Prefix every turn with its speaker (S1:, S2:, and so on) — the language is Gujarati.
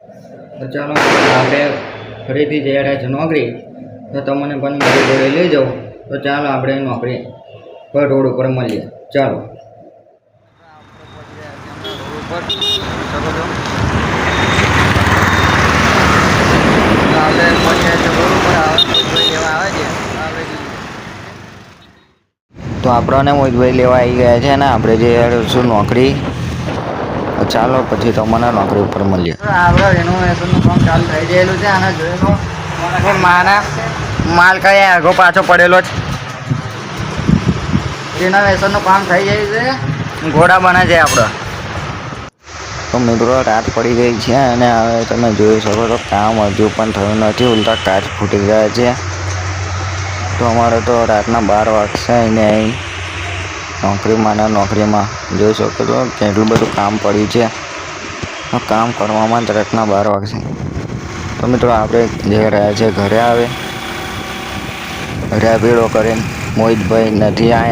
S1: તો ચાલો આપણે ફરીથી જઈ રહ્યા છે નોકરી, તો તમને પણ મારી જોડે લઈ જાઉં. તો ચાલો આપણે નોકરી પર રોડ ઉપર મળીએ. ચાલો તો આપણને મોહિતભાઈ લેવા આવી ગયા છે ને આપણે જે શું નોકરી. ચાલો પછી તમને નોકરી ઉપર મળીએ. આપણે રિનોવેશનનું કામ ચાલુ થઈ ગયેલું છે અને જોયેલો માના માલ કઈ આગો પાછો પડેલો છે. રિનોવેશનનું કામ થઈ ગયું છે, ઘોડા બને છે આપણે. તો મિત્રો રાત પડી ગઈ છે અને હવે તમે જોઈ શકો તો કામ હજુ પણ થયું નથી, ઉલટા કાચ ફૂટી ગયા છે. તો અમારે તો રાતના 12 વાગશે અને અહીં નોકરીમાં જોઈ શકો છો કેટલું બધું કામ પડ્યું છે. કામ કરવામાં જ રાતના 12 વાગશે. તો મિત્રો આપણે જઈ રહ્યા છીએ ઘરે. આવે ભેળો કરીને મોહિતભાઈ નથી આવ્યા.